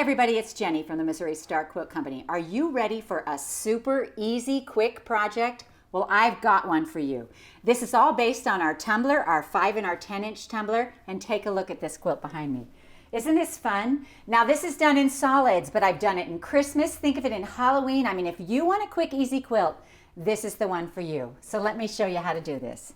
everybody, it's Jenny from the Missouri Star Quilt Company. Are you ready for a super easy, quick project? Well, I've got one for you. This is all based on our tumbler, our 5 and our 10-inch tumbler, and take a look at this quilt behind me. Isn't this fun? Now this is done in solids, but I've done it in Christmas. Think of it in Halloween. I mean, if you want a quick, easy quilt, this is the one for you. So let me show you how to do this.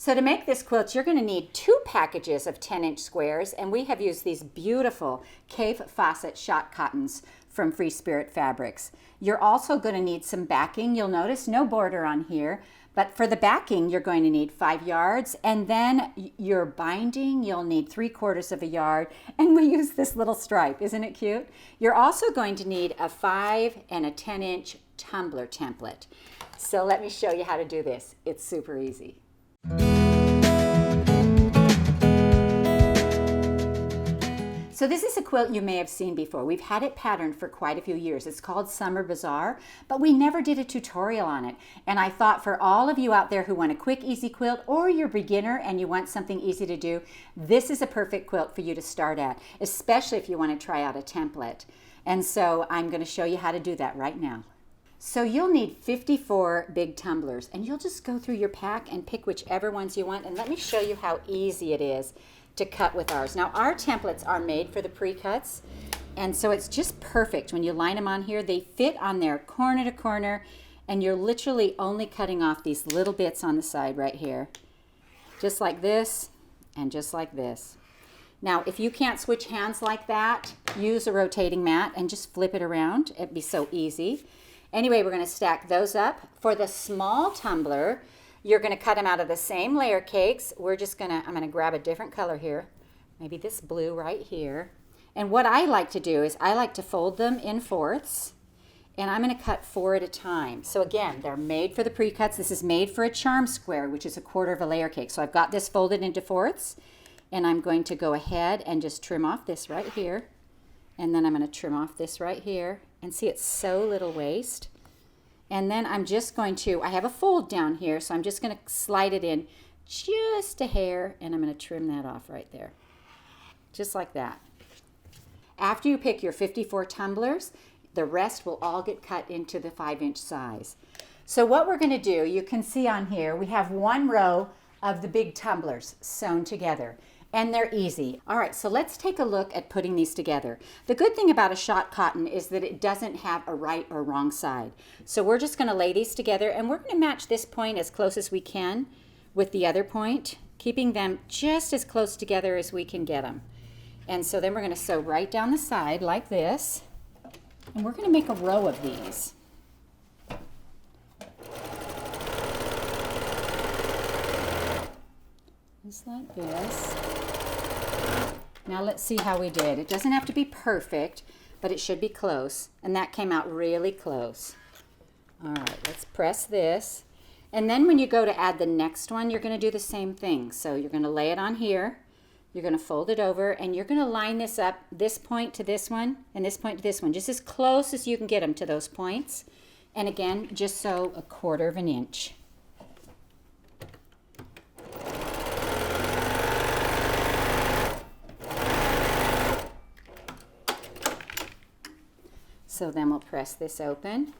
So to make this quilt, you're going to need 2 packages of 10-inch squares, and we have used these beautiful Kaffe Fassett Shot Cottons from FreeSpirit Fabrics. You're also going to need some backing. You'll notice no border on here, but for the backing, you're going to need 5 yards, and then your binding, you'll need 3/4 of a yard, and we use this little stripe. Isn't it cute? You're also going to need a 5 and a 10-inch tumbler template. So let me show you how to do this. It's super easy. So this is a quilt you may have seen before. We've had it patterned for quite a few years. It's called Summer Bazaar, but we never did a tutorial on it. And I thought for all of you out there who want a quick, easy quilt, or you're a beginner and you want something easy to do, this is a perfect quilt for you to start at, especially if you want to try out a template. And so I'm going to show you how to do that right now. So you'll need 54 big tumblers, and you'll just go through your pack and pick whichever ones you want. And let me show you how easy it is to cut with ours. Now our templates are made for the pre-cuts, and so it's just perfect. When you line them on here, they fit on there corner to corner, and you're literally only cutting off these little bits on the side right here. Just like this, and just like this. Now, if you can't switch hands like that, use a rotating mat and just flip it around. It'd be so easy. Anyway, we're going to stack those up. For the small tumbler, you're going to cut them out of the same layer cakes. I'm going to grab a different color here. Maybe this blue right here. And what I like to do is I like to fold them in fourths, and I'm going to cut 4 at a time. So again, they're made for the pre-cuts. This is made for a charm square, which is 1/4 of a layer cake. So I've got this folded into fourths, and I'm going to go ahead and just trim off this right here. And then I'm going to trim off this right here. And see, it's so little waste. And then I'm just going to, I have a fold down here, so I'm just going to slide it in just a hair, and I'm going to trim that off right there. Just like that. After you pick your 54 tumblers, the rest will all get cut into the 5-inch size. So what we're going to do, you can see on here, we have 1 row of the big tumblers sewn together. And they're easy. All right, so let's take a look at putting these together. The good thing about a shot cotton is that it doesn't have a right or wrong side. So we're just going to lay these together, and we're going to match this point as close as we can with the other point, keeping them just as close together as we can get them. And so then we're going to sew right down the side like this, and we're going to make a row of these. Just like this. Now let's see how we did. It doesn't have to be perfect, but it should be close. And that came out really close. All right, let's press this. And then when you go to add the next one, you're going to do the same thing. So you're going to lay it on here. You're going to fold it over, and you're going to line this up, this point to this one, and this point to this one, just as close as you can get them to those points. And again, just sew 1/4 of an inch. So then we'll press this open.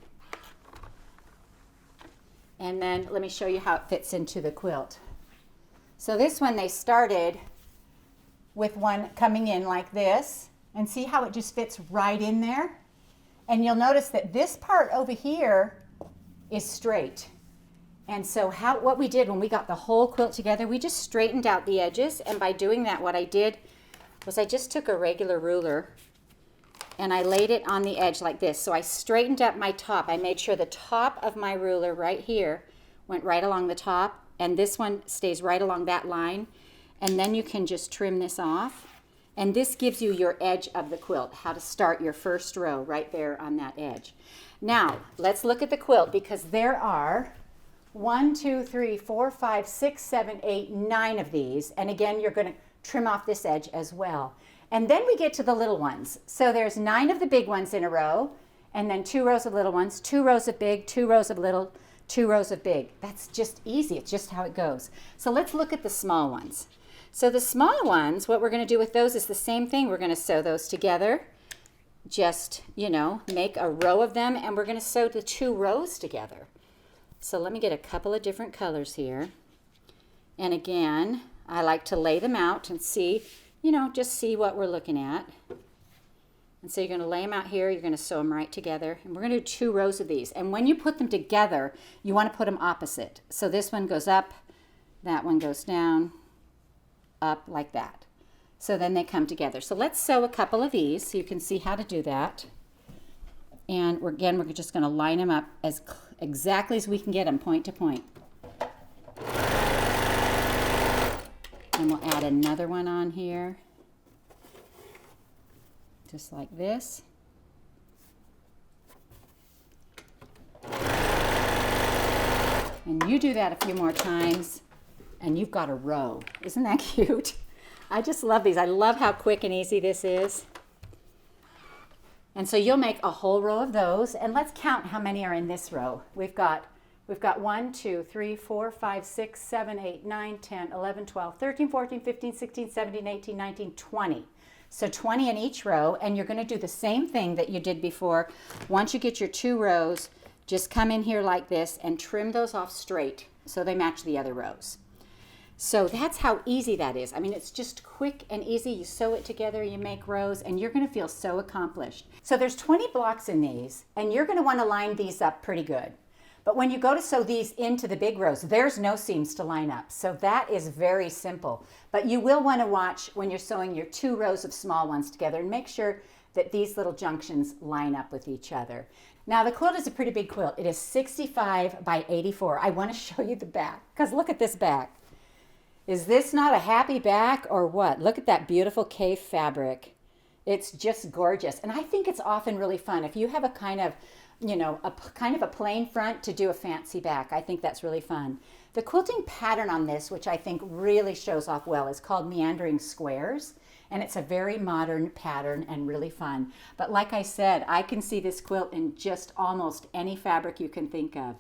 And then let me show you how it fits into the quilt. So this one, they started with one coming in like this. And see how it just fits right in there? And you'll notice that this part over here is straight. And so what we did when we got the whole quilt together, we just straightened out the edges. And by doing that, what I did was I just took a regular ruler and I laid it on the edge like this. So I straightened up my top. I made sure the top of my ruler right here went right along the top, and this one stays right along that line. And then you can just trim this off. And this gives you your edge of the quilt, how to start your first row right there on that edge. Now, let's look at the quilt, because there are 1, 2, 3, 4, 5, 6, 7, 8, 9 of these. And again, you're going to trim off this edge as well. And then we get to the little ones. So there's 9 of the big ones in a row, and then 2 rows of little ones, 2 rows of big, 2 rows of little, 2 rows of big. That's just easy. It's just how it goes. So let's look at the small ones. So the small ones, what we're going to do with those is the same thing. We're going to sew those together just, you know, make a row of them, and we're going to sew the 2 rows together. So let me get a couple of different colors here. And again, I like to lay them out and see, you know, just see what we're looking at. And so you're going to lay them out here, you're going to sew them right together, and we're going to do 2 rows of these. And when you put them together, you want to put them opposite. So this one goes up, that one goes down, up like that. So then they come together. So let's sew a couple of these so you can see how to do that. And we're just going to line them up as exactly as we can get them, point to point. And we'll add another one on here, just like this. And you do that a few more times, and you've got a row. Isn't that cute? I just love these. I love how quick and easy this is. And so you'll make a whole row of those, and let's count how many are in this row. We've got 1, 2, 3, 4, 5, 6, 7, 8, 9, 10, 11, 12, 13, 14, 15, 16, 17, 18, 19, 20. So 20 in each row, and you're going to do the same thing that you did before. Once you get your 2 rows, just come in here like this and trim those off straight so they match the other rows. So that's how easy that is. I mean, it's just quick and easy. You sew it together, you make rows, and you're going to feel so accomplished. So there's 20 blocks in these, and you're going to want to line these up pretty good. But when you go to sew these into the big rows, there's no seams to line up. So that is very simple. But you will want to watch when you're sewing your 2 rows of small ones together and make sure that these little junctions line up with each other. Now the quilt is a pretty big quilt. It is 65 by 84. I want to show you the back, because look at this back. Is this not a happy back or what? Look at that beautiful Kaffe fabric. It's just gorgeous. And I think it's often really fun. If you have a kind of, you know, a plain front to do a fancy back, I think that's really fun. The quilting pattern on this, which I think really shows off well, is called Meandering Squares. And it's a very modern pattern and really fun. But like I said, I can see this quilt in just almost any fabric you can think of.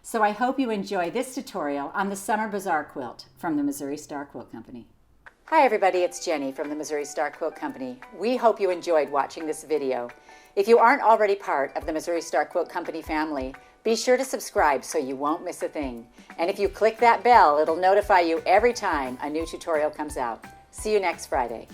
So I hope you enjoy this tutorial on the Summer Bazaar quilt from the Missouri Star Quilt Company. Hi everybody, it's Jenny from the Missouri Star Quilt Company. We hope you enjoyed watching this video. If you aren't already part of the Missouri Star Quilt Company family, be sure to subscribe so you won't miss a thing. And if you click that bell, it'll notify you every time a new tutorial comes out. See you next Friday.